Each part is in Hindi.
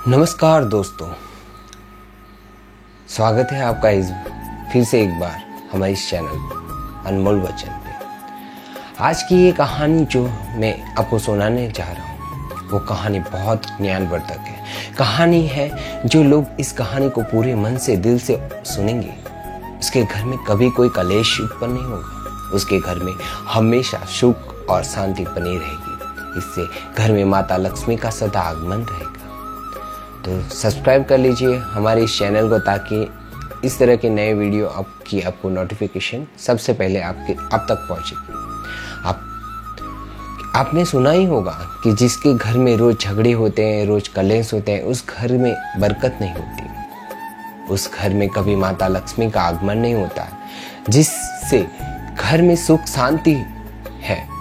नमस्कार दोस्तों, स्वागत है आपका फिर से एक बार हमारे इस चैनल अनमोल वचन पे। आज की ये कहानी जो मैं आपको सुनाने जा रहा हूँ वो कहानी बहुत ज्ञानवर्धक है। कहानी है जो लोग इस कहानी को पूरे मन से दिल से सुनेंगे उसके घर में कभी कोई कलेश उत्पन्न नहीं होगा। उसके घर में हमेशा सुख और शांति बनी रहेगी। इससे घर में माता लक्ष्मी का सदा आगमन रहेगा। तो सब्सक्राइब कर लीजिए हमारे इस चैनल को ताकि इस तरह के नए वीडियो आपको नोटिफिकेशन सबसे पहले आप तक पहुंचेगी। आपने सुना ही होगा कि जिसके घर में रोज झगड़े होते हैं, रोज कलेश होते हैं, उस घर में बरकत नहीं होती। उस घर में कभी माता लक्ष्मी का आगमन नहीं होता है, जिससे घर में सुख शांति है।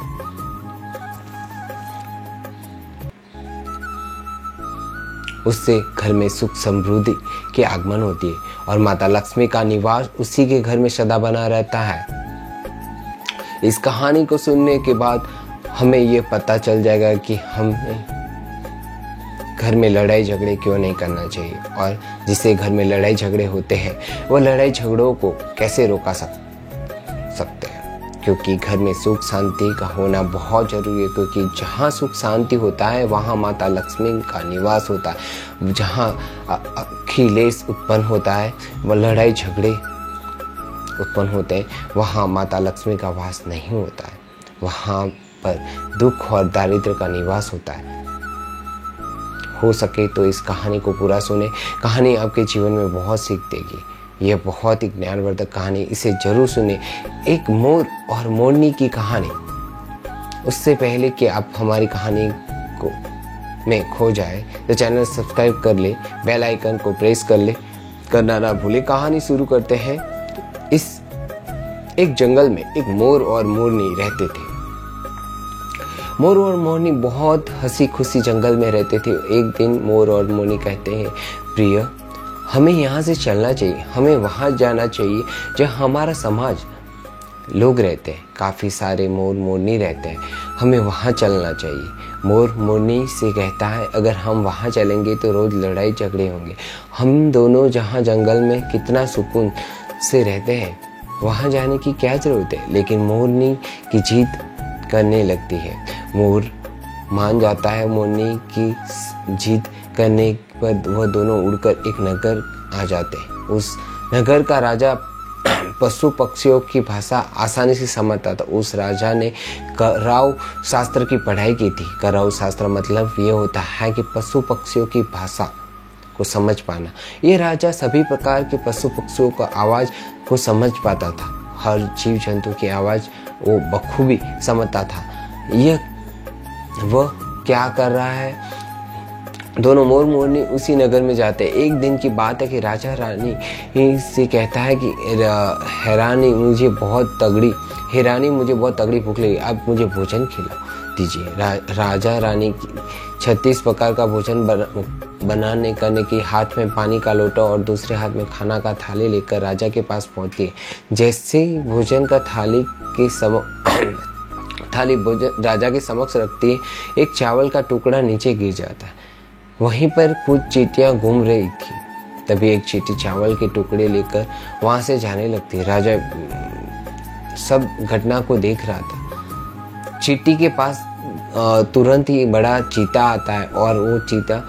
उससे घर में सुख समृद्धि के आगमन होती है और माता लक्ष्मी का निवास उसी के घर में सदा बना रहता है। इस कहानी को सुनने के बाद हमें ये पता चल जाएगा कि हमें घर में लड़ाई झगड़े क्यों नहीं करना चाहिए और जिससे घर में लड़ाई झगड़े होते हैं वो लड़ाई झगड़ों को कैसे रोका सकते हैं। क्योंकि घर में सुख शांति का होना बहुत जरूरी है, क्योंकि जहाँ सुख शांति होता है वहाँ माता लक्ष्मी का निवास होता है। जहाँ खिलेश उत्पन्न होता है, वह लड़ाई झगड़े उत्पन्न होते हैं, वहाँ माता लक्ष्मी का वास नहीं होता है। वहाँ पर दुख और दारिद्र्य का निवास होता है। हो सके तो इस कहानी को पूरा सुने। कहानी आपके जीवन में बहुत सीख देगी। यह बहुत ही ज्ञानवर्धक कहानी, इसे जरूर सुने। एक मोर और मोरनी की कहानी। उससे पहले कि आप हमारी कहानी को में खो जाए तो चैनल सब्सक्राइब कर ले, बेल आइकन को प्रेस कर ले, करना ना भूले। कहानी शुरू करते हैं। एक जंगल में एक मोर और मोरनी रहते थे। मोर और मोरनी बहुत हंसी खुशी जंगल में रहते थे। एक दिन मोर और मोरनी कहते हैं, प्रिय, हमें यहाँ से चलना चाहिए, हमें वहाँ जाना चाहिए जहाँ हमारा समाज लोग रहते हैं। काफ़ी सारे मोर मोरनी रहते हैं, हमें वहाँ चलना चाहिए। मोर मोरनी से कहता है, अगर हम वहाँ चलेंगे तो रोज़ लड़ाई झगड़े होंगे। हम दोनों जहाँ जंगल में कितना सुकून से रहते हैं, वहाँ जाने की क्या ज़रूरत है। लेकिन मोरनी की जीत करने लगती है। मोर मान जाता है। मोरनी की जीत करने पर वह दोनों उड़कर एक नगर आ जाते हैं। उस नगर का राजा पशु पक्षियों की भाषा आसानी से समझता था। उस राजा ने कराव शास्त्र की पढ़ाई की थी। कराव शास्त्र मतलब ये होता है कि पशु पक्षियों की भाषा को समझ पाना। ये राजा सभी प्रकार के पशु पक्षियों का आवाज़ को समझ पाता था। हर जीव जंतु की आवाज़ वो बखूबी समझता था। वह क्या कर रहा है। दोनों मोर मोरनी उसी नगर में जाते हैं। एक दिन की बात है कि राजा रानी से कहता है कि हैरानी मुझे बहुत तगड़ी भूख लगी, आप मुझे भोजन खिलाओ दीजिए। राजा रानी 36 प्रकार का भोजन बनाने करने की हाथ में पानी का लोटा और दूसरे हाथ में खाना का थाली लेकर राजा के पास पहुंचती है। जैसे भोजन का थाली भोजन राजा के समक्ष रखती है, एक चावल का टुकड़ा नीचे गिर जाता है। वहीं पर कुछ चींटियां घूम रही थी। तभी एक चींटी चावल के टुकड़े लेकर वहां से जाने लगती है। राजा सब घटना को देख रहा था। चींटी के पास तुरंत ही बड़ा चीता आता है और वो चीता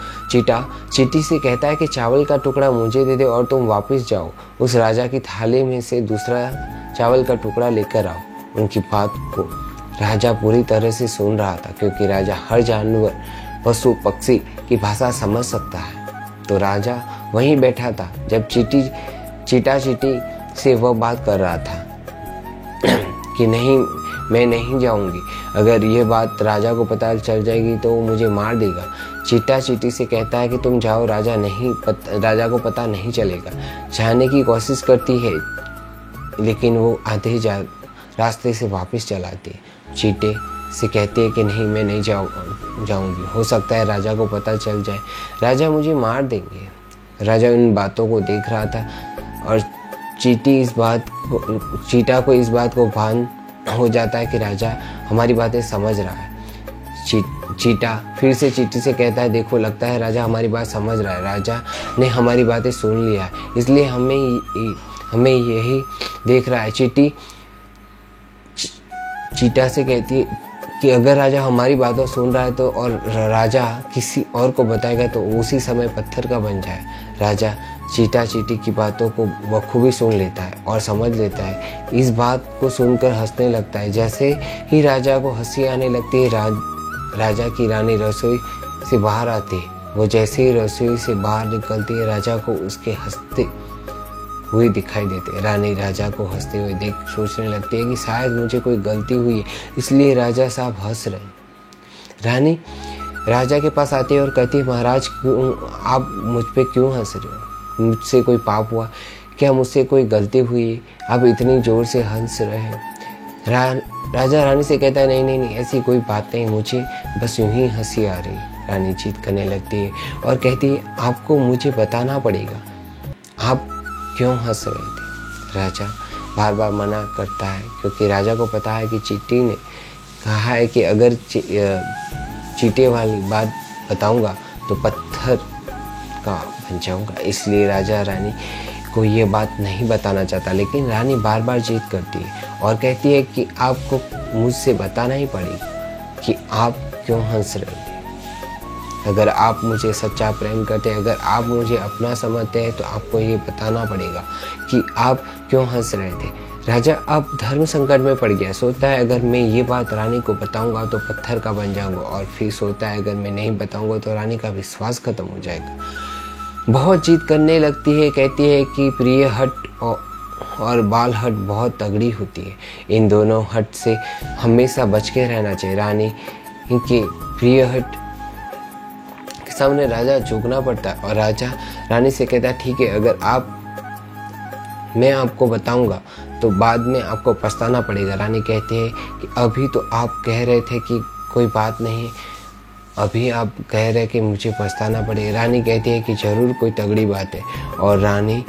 चींटी से कहता है कि चावल का टुकड़ा मुझे दे दे और तुम वापस जाओ, उस राजा की थाली में से दूसरा चावल का टुकड़ा लेकर आओ। उनकी बात को राजा पूरी तरह से सुन रहा था, क्योंकि राजा हर जानवर पशु पक्षी की भाषा समझ सकता है। तो राजा वहीं बैठा था जब चीटा चीटी से वह बात कर रहा था कि नहीं, मैं नहीं जाऊंगी। अगर ये बात राजा को पता चल जाएगी तो वो मुझे मार देगा। चीटा चीटी से कहता है कि तुम जाओ, राजा को पता नहीं चलेगा। जाने की कोशिश करती है लेकिन वो आधे रास्ते से वापस चल आती है। चीटे से कहते हैं कि नहीं, मैं नहीं जाऊंगी, हो सकता है राजा को पता चल जाए, राजा मुझे मार देंगे। राजा उन बातों को देख रहा था और चीटा को इस बात को भान हो जाता है कि राजा हमारी बातें समझ रहा है। चीटा फिर से चींटी से कहता है, देखो लगता है राजा हमारी बात समझ रहा है, राजा ने हमारी बातें सुन लिया है, इसलिए हमें यही देख रहा है। चींटी चीटा से कहती है कि अगर राजा हमारी बातों सुन रहा है तो और राजा किसी और को बताएगा तो उसी समय पत्थर का बन जाए। राजा चीटा चींटी की बातों को बखूबी सुन लेता है और समझ लेता है। इस बात को सुनकर हंसने लगता है। जैसे ही राजा को हंसी आने लगती है, राजा की रानी रसोई से बाहर आती है। वो जैसे ही रसोई से बाहर निकलती है, राजा को उसके हंसते हुए दिखाई देते हैं। रानी राजा को हंसते हुए देख सोचने लगती है कि शायद मुझे कोई गलती हुई है, इसलिए राजा साहब हंस रहे हैं। रानी राजा के पास आती है और कहती है, महाराज आप मुझ पे क्यों हंस रहे हो? मुझसे कोई पाप हुआ क्या? मुझसे कोई गलती हुई है? आप इतनी जोर से हंस रहे हैं। राजा रानी से कहता है, नहीं, ऐसी कोई बात नहीं, मुझे बस यूं ही हंसी आ रही है। रानी जीत करने लगती है और कहती है, आपको मुझे बताना पड़ेगा, आप क्यों हंस रहे थे? राजा बार बार मना करता है, क्योंकि राजा को पता है कि चींटी ने कहा है कि अगर चींटे वाली बात बताऊंगा तो पत्थर का बन जाऊंगा। इसलिए राजा रानी को ये बात नहीं बताना चाहता, लेकिन रानी बार बार जिद करती है और कहती है कि आपको मुझसे बताना ही पड़ेगा कि आप क्यों हंस रहे थे। अगर आप मुझे सच्चा प्रेम करते हैं, अगर आप मुझे अपना समझते हैं, तो आपको ये बताना पड़ेगा कि आप क्यों हंस रहे थे। राजा अब धर्म संकट में पड़ गया। सोचता है अगर मैं ये बात रानी को बताऊंगा तो पत्थर का बन जाऊंगा, और फिर सोचता है अगर मैं नहीं बताऊंगा तो रानी का विश्वास खत्म हो जाएगा। बहुत जिद करने लगती है, कहती है कि प्रिय हट और बाल हट बहुत तगड़ी होती है, इन दोनों हट से हमेशा बच के रहना चाहिए। रानी के प्रिय हट के सामने राजा झुकना पड़ता है और राजा रानी से कहता है, ठीक है, अगर मैं आपको बताऊंगा तो बाद में आपको पछताना पड़ेगा। रानी कहती है कि अभी तो आप कह रहे थे कि कोई बात नहीं, अभी आप कह रहे कि मुझे पछताना पड़ेगा। रानी कहती है कि जरूर कोई तगड़ी बात है, और रानी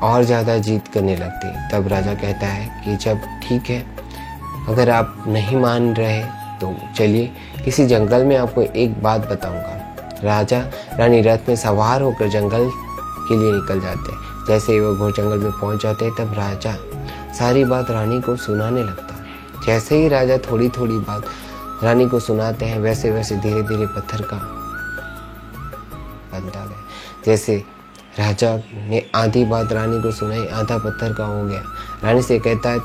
और ज़्यादा जिद करने लगती है। तब राजा कहता है कि जब ठीक है, अगर आप नहीं मान रहे तो चलिए किसी जंगल में आपको एक बात बताऊंगा। राजा रानी रथ में सवार होकर जंगल के लिए निकल जाते हैं। जैसे ही वो घोर जंगल में पहुंच जाते हैं, तब राजा सारी बात रानी को सुनाने लगता है। जैसे ही राजा थोड़ी थोड़ी बात रानी को सुनाते हैं, वैसे वैसे धीरे धीरे पत्थर का बनता गया। जैसे राजा ने आधी बात रानी को सुनाई, आधा पत्थर का हो गया। रानी से कहता है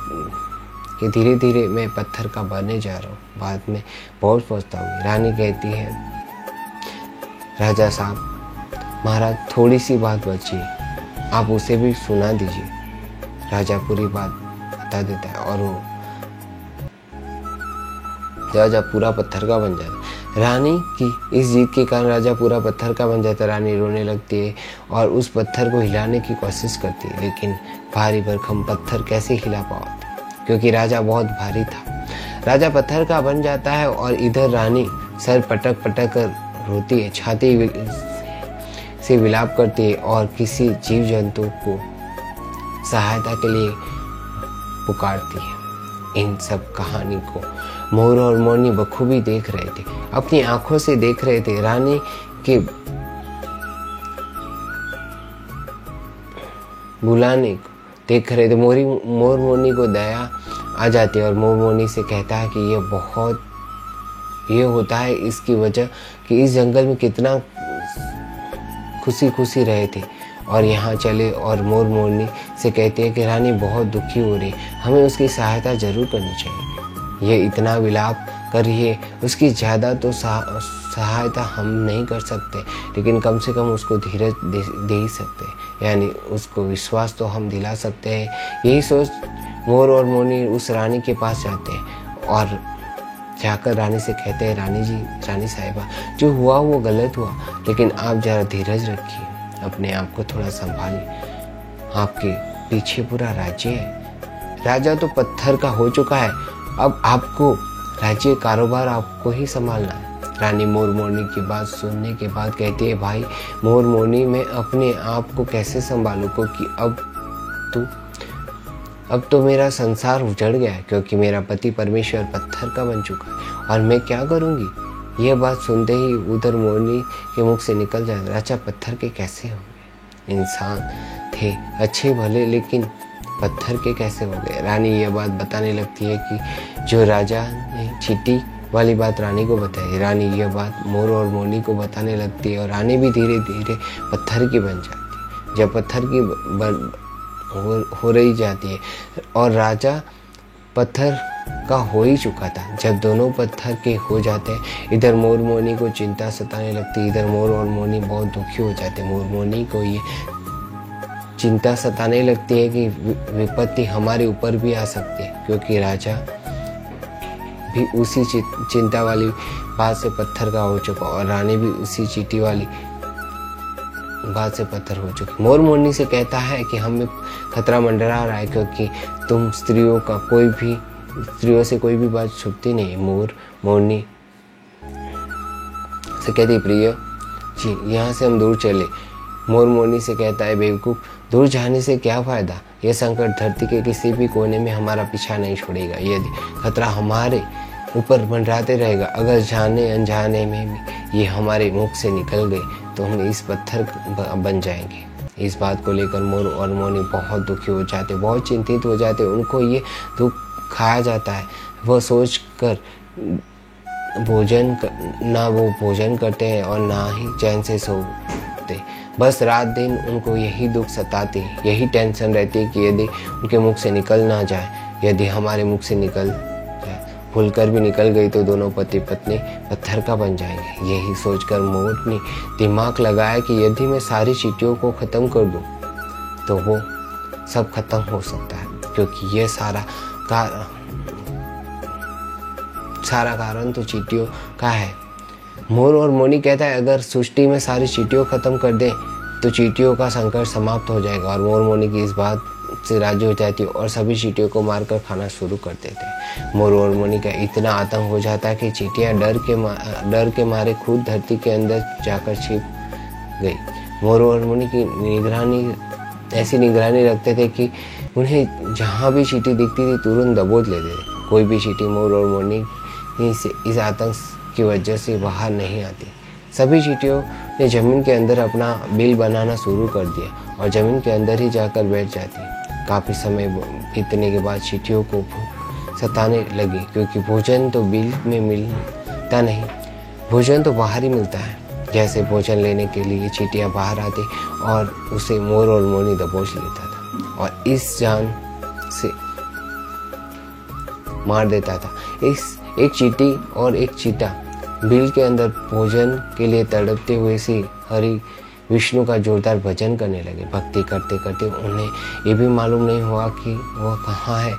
कि धीरे धीरे मैं पत्थर का बनने जा रहा हूँ, बाद में पहुँच पहुँचता। रानी कहती है, राजा साहब महाराज थोड़ी सी बात बची है, आप उसे भी सुना दीजिए। राजा पूरी बात बता देता है और वो राजा पूरा पत्थर का बन जाता है। रानी की इस जीत के कारण राजा पूरा पत्थर का बन जाता है। रानी रोने लगती है और उस पत्थर को हिलाने की कोशिश करती है, लेकिन भारी भरकम पत्थर कैसे हिला पाती, क्योंकि राजा बहुत भारी था। राजा पत्थर का बन जाता है और इधर रानी सर पटक पटक कर रोती है, छाती से विलाप करती है और किसी जीव जंतु को सहायता के लिए पुकारती है। इन सब कहानी को मोर और मोरनी बखूबी देख रहे थे, अपनी आंखों से देख रहे थे। रानी के बुलाने को देख रहे थे। मोर मोरनी को दया आ जाती है और मोर मोरनी से कहता है कि ये होता है इसकी वजह कि इस जंगल में कितना खुशी खुशी रहे थे और यहाँ चले। और मोर मोरनी से कहते हैं कि रानी बहुत दुखी हो रही, हमें उसकी सहायता जरूर करनी चाहिए। ये इतना विलाप कर रही है, उसकी ज़्यादा तो सहायता हम नहीं कर सकते, लेकिन कम से कम उसको धीरज दे ही सकते हैं, यानी उसको विश्वास तो हम दिला सकते हैं। यही सोच मोर और मोरनी उस रानी के पास जाते हैं और जाकर रानी से कहते हैं, रानी जी, रानी साहिबा, जो हुआ वो गलत हुआ, लेकिन आप ज़रा धीरज रखिए, अपने आप को थोड़ा संभालिए। आपके पीछे पूरा राज्य है, राजा तो पत्थर का हो चुका है, अब आपको राज्य कारोबार आपको ही संभालना है। रानी मोर मोरनी की बात सुनने के बाद कहती है, भाई मोर मोरनी, मैं अपने आप को कैसे संभालूं, क्योंकि अब तो मेरा संसार उजड़ गया है, क्योंकि मेरा पति परमेश्वर पत्थर का बन चुका है और मैं क्या करूंगी। यह बात सुनते ही उधर मोरनी के मुख से निकल जाए, राजा पत्थर के कैसे हो गए? इंसान थे अच्छे भले, लेकिन पत्थर के कैसे हो गए? रानी यह बात बताने लगती है कि जो राजा ने चींटी वाली बात रानी को बताई, रानी यह बात मोर और मोरनी को बताने लगती है और रानी भी धीरे धीरे पत्थर की बन जाती है। जब पत्थर की हो रही जाती है और राजा पत्थर का हो ही चुका था। जब दोनों पत्थर के हो जाते हैं, इधर मोर मोरनी को चिंता सताने लगती है, इधर मोर और मोरनी बहुत दुखी हो जाते हैं। मोर मोरनी को ये चिंता सताने लगती है कि विपत्ति हमारे ऊपर भी आ सकती है, क्योंकि राजा भी उसी चिंता वाली बात से पत्थर का हो चुका और रानी भी उसी चींटी वाली बात से पत्थर हो चुकी। मोर मोरनी से कहता है कि हमें खतरा मंडरा रहा है, क्योंकि तुम स्त्रियों से कोई भी बात छुपती नहीं है। मोर मोरनी से कहती, प्रिय जी यहाँ से हम दूर चले। मोर मोरनी से कहता है, बेवकूफ, दूर जाने से क्या फायदा? यह संकट धरती के किसी भी कोने में हमारा पीछा नहीं छोड़ेगा। यदि खतरा हमारे ऊपर मंडराते रहेगा, अगर जाने अनजाने में भी ये हमारे मुख से निकल गए तो हम इस पत्थर बन जाएंगे। इस बात को लेकर मोर और मोरनी बहुत दुखी हो जाते, बहुत चिंतित हो जाते। उनको ये दुख खाया जाता है। वह सोच कर वो भोजन करते हैं और ना ही चैन से सोते। बस रात दिन उनको यही दुख सताती, यही टेंशन रहती है कि यदि उनके मुख से निकल ना जाए, यदि हमारे मुख से निकल जाए, भूलकर भी निकल गई तो दोनों पति पत्नी पत्थर का बन जाएंगे। यही सोचकर मोर ने दिमाग लगाया कि यदि मैं सारी चींटियों को ख़त्म कर दूं तो वो सब खत्म हो सकता है, क्योंकि ये सारा कारण तो चींटियों का है। मोर और मोरनी कहता है, अगर सृष्टि में सारी चींटियों खत्म कर दें तो चींटियों का संकट समाप्त हो जाएगा। और मोर मोरनी की इस बात से राजी हो जाती है और सभी चींटियों को मारकर खाना शुरू कर देते हैं। मोर और मोरनी का इतना आतंक हो जाता है कि चींटियां डर के मारे खुद धरती के अंदर जाकर छिप गई। मोर और मोरनी की ऐसी निगरानी रखते थे कि उन्हें जहाँ भी चींटी दिखती थी तुरंत दबोच लेते थे। कोई भी चींटी मोर और मोरनी से इस आतंक की वजह से बाहर नहीं आती। सभी चींटियों ने जमीन के अंदर अपना बिल बनाना शुरू कर दिया और जमीन के अंदर ही जाकर बैठ जाती। काफ़ी समय बीतने के बाद चींटियों को सताने लगी, क्योंकि भोजन तो बिल में मिलता नहीं, भोजन तो बाहर ही मिलता है। जैसे भोजन लेने के लिए चींटियां बाहर आती और उसे मोर और मोरनी दबोच लेता था और इस जान से मार देता था। एक चींटी और एक चीता बिल के अंदर भोजन के लिए तड़पते हुए सी हरि विष्णु का जोरदार भजन करने लगे। भक्ति करते करते उन्हें ये भी मालूम नहीं हुआ कि वह कहाँ है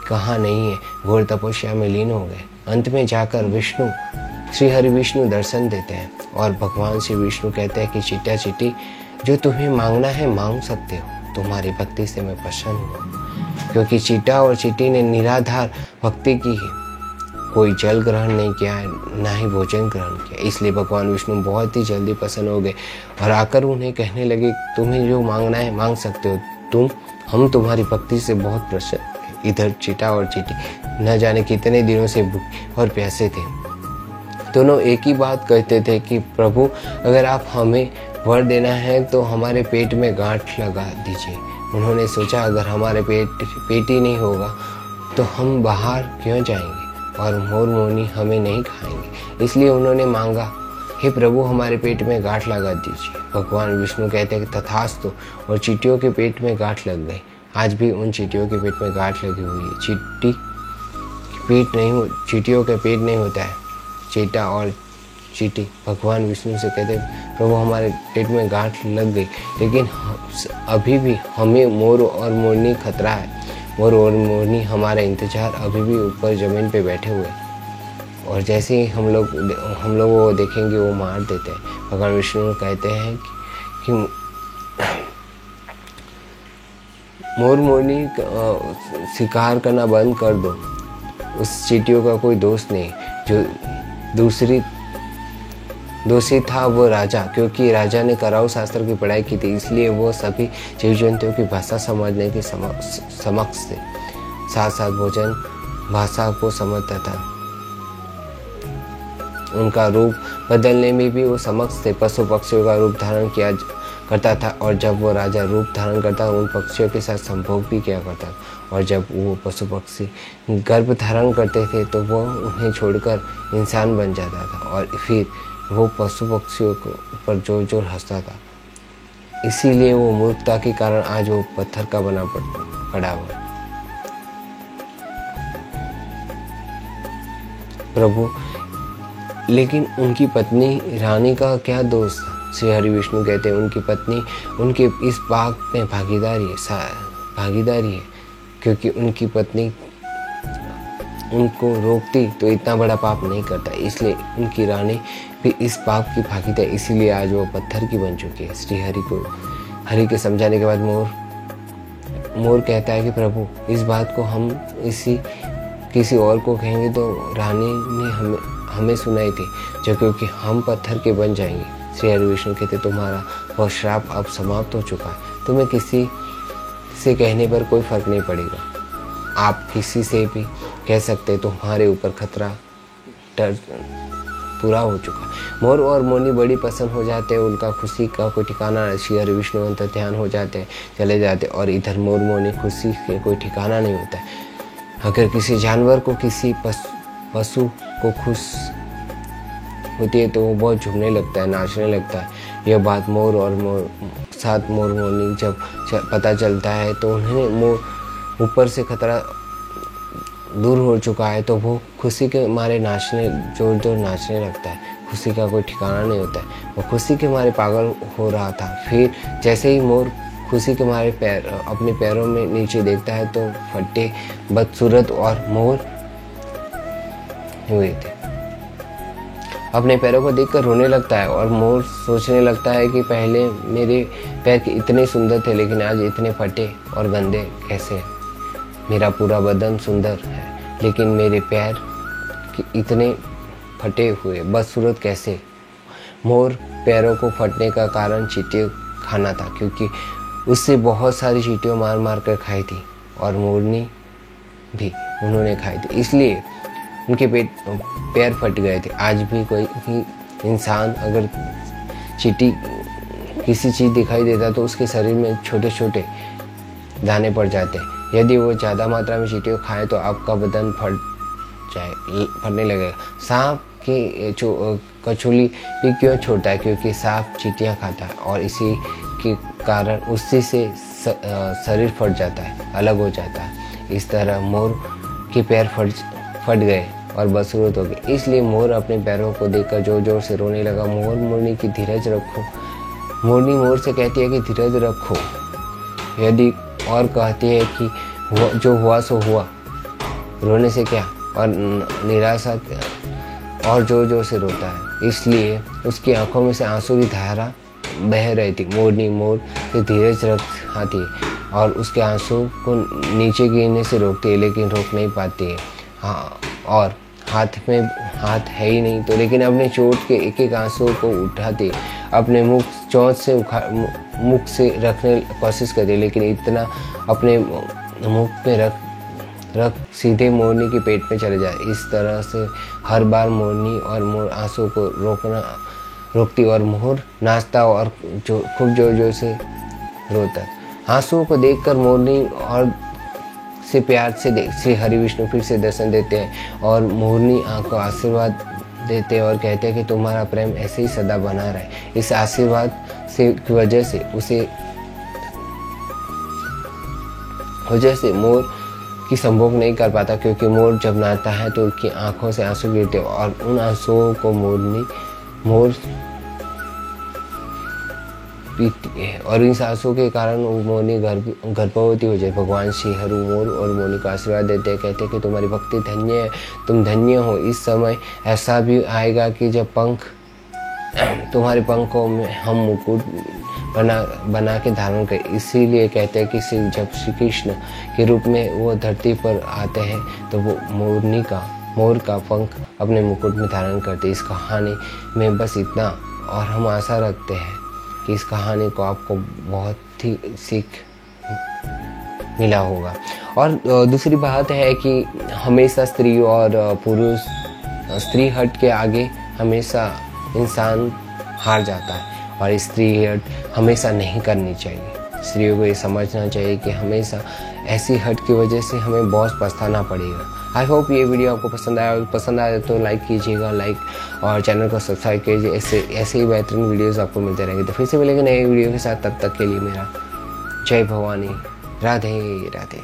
कहाँ नहीं है, घोर तपस्या में लीन हो गए। अंत में जाकर श्री हरि विष्णु दर्शन देते हैं और भगवान श्री विष्णु कहते हैं कि चीटा चीटी, जो तुम्हें मांगना है मांग सकते हो, तुम्हारी भक्ति से मैं प्रसन्न हूँ। क्योंकि चीटा और चीटी ने निराधार भक्ति की है, कोई जल ग्रहण नहीं किया है, ना ही भोजन ग्रहण किया, इसलिए भगवान विष्णु बहुत ही जल्दी प्रसन्न हो गए और आकर उन्हें कहने लगे, तुम्हें जो मांगना है मांग सकते हो, हम तुम्हारी भक्ति से बहुत प्रसन्न हैं। इधर चीटा और चीटी न जाने कितने दिनों से भूखे और प्यासे थे। दोनों एक ही बात कहते थे कि प्रभु, अगर आप हमें वर देना है तो हमारे पेट में गांठ लगा दीजिए। उन्होंने सोचा, अगर हमारे पेट ही नहीं होगा तो हम बाहर क्यों जाएंगे और मोर मोरनी हमें नहीं खाएंगे। इसलिए उन्होंने मांगा, हे प्रभु, हमारे पेट में गांठ लगा दीजिए। भगवान विष्णु कहते हैं तथास्तु, और चींटियों के पेट में गांठ लग गई। आज भी उन चींटियों के पेट में गांठ लगी हुई है। चींटियों का पेट नहीं होता है। चीटा और चीटी भगवान विष्णु से कहते, प्रभु, हमारे पेट में गांठ लग गई, लेकिन अभी भी हमें मोर और मोरनी खतरा है। मोर और मोरनी हमारा इंतजार अभी भी ऊपर जमीन पे बैठे हुए, और जैसे ही हम लोग वो देखेंगे वो मार देते हैं। भगवान विष्णु कहते हैं कि मोर मोरनी शिकार करना बंद कर दो। उस चींटियों का कोई दोस्त नहीं, जो दोषी था वो राजा, क्योंकि राजा ने कराऊ शास्त्र की पढ़ाई की थी, इसलिए वो सभी जीव जंतुओं की भाषा समझने के समक्ष थे, साथ साथ भोजन भाषा को समझता था। उनका रूप बदलने में भी वो समक्ष थे। पशु पक्षियों का रूप धारण किया करता था और जब वो राजा रूप धारण करता उन पक्षियों के साथ संभोग भी किया करता था। और जब वो पशु पक्षी गर्भ धारण करते थे तो वो उन्हें छोड़कर इंसान बन जाता था और फिर वो पशु पक्षियों के ऊपर जोर जोर हंसता था। इसीलिए वो मूर्खता के कारण आज वो पत्थर का बना पड़ा हुआ। प्रभु, लेकिन उनकी पत्नी रानी का क्या दोष था? श्री हरि विष्णु कहते हैं उनकी पत्नी उनके इस पाप में भागीदारी है क्योंकि उनकी पत्नी उनको रोकती तो इतना बड़ा पाप नहीं करता, इसलिए उनकी रानी भी इस पाप की भागीदार, इसीलिए आज वो पत्थर की बन चुकी है। श्री हरि के समझाने के बाद मोर कहता है कि प्रभु, इस बात को हम किसी और को कहेंगे तो रानी ने हमें सुनाई थी जो क्योंकि हम पत्थर के बन जाएंगे। श्री हरि विष्णु कहते तुम्हारा वह श्राप अब समाप्त हो चुका है, तुम्हें किसी से कहने पर कोई फर्क नहीं पड़ेगा। आप किसी से भी कह सकते तुम्हारे ऊपर खतरा पूरा हो चुका। मोर और मोरनी बड़ी पसंद हो जाते हैं, उनका खुशी का कोई ठिकाना नहीं। श्री हरि विष्णु अंतर ध्यान हो जाते हैं, चले जाते, और इधर मोर मोरनी खुशी के कोई ठिकाना नहीं होता है। अगर किसी जानवर को किसी पशु को खुश होती है तो वो बहुत झूमने लगता है, नाचने लगता है। यह बात मोर मोरनी जब पता चलता है तो उन्हें मोर ऊपर से खतरा दूर हो चुका है तो वो खुशी के मारे जोर जोर नाचने लगता है। खुशी का कोई ठिकाना नहीं होता है, वो खुशी के मारे पागल हो रहा था। फिर जैसे ही मोर खुशी के मारे अपने पैरों में नीचे देखता है तो फट्टे बदसूरत और मोर हुए थे। अपने पैरों को देखकर रोने लगता है और मोर सोचने लगता है कि पहले मेरे पैर इतने सुंदर थे लेकिन आज इतने फटे और गंदे कैसे। मेरा पूरा बदन सुंदर है लेकिन मेरे पैर इतने फटे हुए बदसूरत कैसे। मोर पैरों को फटने का कारण चींटियों खाना था क्योंकि उससे बहुत सारी चींटियों मार मार कर खाई थी और मोरनी भी उन्होंने खाई थी, इसलिए उनके पैर फट गए थे। आज भी कोई भी इंसान अगर किसी चीज़ दिखाई देता तो उसके शरीर में छोटे छोटे दाने पड़ जाते हैं। यदि वो ज़्यादा मात्रा में चींटियों खाए तो आपका बदन फटने लगेगा। सांप की कचौली भी क्यों छोड़ता है? क्योंकि सांप चींटियाँ खाता है और इसी के कारण उसी से शरीर फट जाता है, अलग हो जाता है। इस तरह मोर के पैर फट गए और बदसूरत हो गए, इसलिए मोर अपने पैरों को देखकर जोर जोर से रोने लगा। मोर मोरनी की धीरज रखो। मोरनी मोर से कहती है कि धीरज रखो, यदि और कहती है कि जो हुआ सो हुआ, रोने से क्या, और निराशा और जोर जोर से रोता है, इसलिए उसकी आंखों में से आंसू की धारा बह रही थी। मोरनी मोर से धीरज रखाती है और उसके आंसू को नीचे गिरने से रोकती है लेकिन रोक नहीं पाती है। हाँ, और हाथ है ही नहीं तो लेकिन अपने चोट के एक एक आंसू को उठाती, अपने चोट से मुख से रखने कोशिश करती, लेकिन इतना अपने मुख पे रख सीधे मोरनी के पेट में चले जाए। इस तरह से हर बार मोरनी और मोर आंसू को रोकती और मोर नाचता और खूब जोर जोर से रोता। आंसुओं को देखकर मोरनी और से प्यार से श्री हरि विष्णु फिर से दर्शन देते हैं और मोरनी को आशीर्वाद देते हैं और कहते हैं कि तुम्हारा प्रेम ऐसे ही सदा बना रहे। इस आशीर्वाद की वजह से मोर की संभोग नहीं कर पाता क्योंकि मोर जब नाचता है तो उसकी आंखों से आंसू गिरते और उन आंसुओं को मोर पीती है और इन आंसुओं के कारण मोरनी गर्भवती हो जाए। भगवान श्री हरि मोर और मोरनी को आशीर्वाद देते हैं, कहते हैं कि तुम्हारी भक्ति धन्य है, तुम धन्य हो। इस समय ऐसा भी आएगा कि जब तुम्हारे पंखों में हम मुकुट बना के धारण करें। इसीलिए कहते हैं कि जब श्री कृष्ण के रूप में वो धरती पर आते हैं तो वो मोर का पंख अपने मुकुट में धारण करते। इस कहानी में बस इतना, और हम आशा रखते हैं कि इस कहानी को आपको बहुत ही सीख मिला होगा। और दूसरी बात है कि हमेशा स्त्री और पुरुष, स्त्री हट के आगे हमेशा इंसान हार जाता है और स्त्री हट हमेशा नहीं करनी चाहिए। स्त्रियों को ये समझना चाहिए कि हमेशा ऐसी हट की वजह से हमें बहुत पछताना पड़ेगा। आई होप ये वीडियो आपको पसंद आया तो लाइक कीजिएगा, और चैनल को सब्सक्राइब कीजिए। ऐसे ही बेहतरीन वीडियोस आपको मिलते रहेंगे। तो फिर से मिलेंगे नए वीडियो के साथ, तब तक के लिए मेरा जय भवानी, राधे राधे।